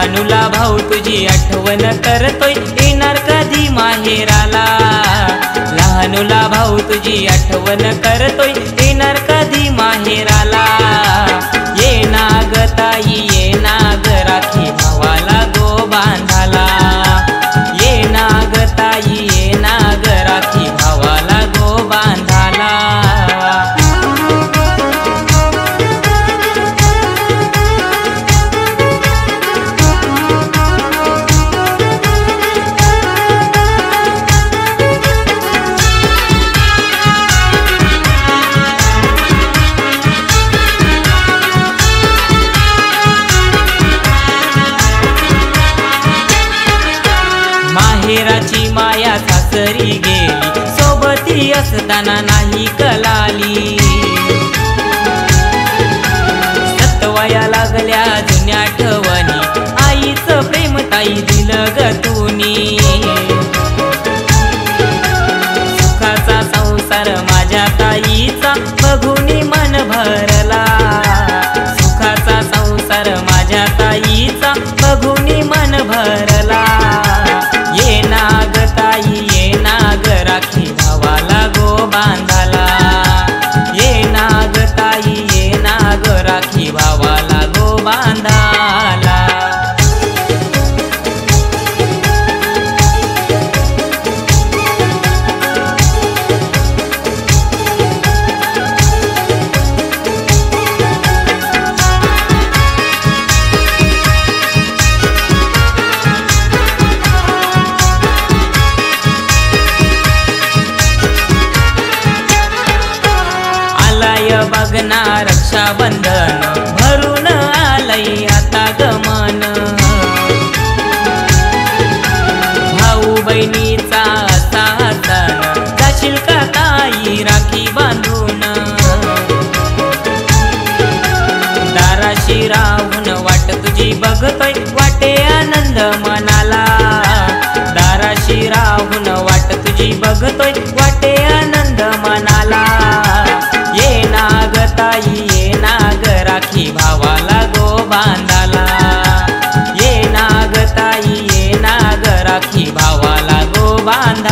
लहानुला भाऊ तुझी आठवण करतोय, येणार कधी माहेराला। लहानुला भाऊ तुझी आठवण करतोय, येणार कधी माहेराला। ये ना ग ताई ये ना ग राखी भावाला गो बांधाला। ये ना ग ताई ये ना ग राखी भावाला गो बांधाला। माहेराची माया सासरी गेली, सोबती असताना नाही कलाली। सतवाया लागल्या जुन्या आठवणी, आईचं प्रेम ताई दिलं ग तुनी। सुखाचा संसार माझ्या ताईचा बघूनी मन भरला। सुखाचा संसार माझ्या ताईचा बघूनी मन भरला। ये ना ग ताई ये ना ग राखी भावाला गो बांधाला। ये ना ग ताई ये ना ग राखी भावाला गो बांधाला। बघना रक्षाबंधन भरून आलय आता गमन। भाऊ बहिणीचा असा सण, जाशील का ताई राखी बांधून। दाराशी राहून वाट तुझी बघतोय, वाटे आनंद मनाला। दाराशी राहून वाट तुझी बघतोय, वाटे आनंद मनाला। ये ना ग ताई ये ना ग राखी भावाला गो बांधाला। ये ना ग ताई ये ना ग राखी भावाला गो बांधाला।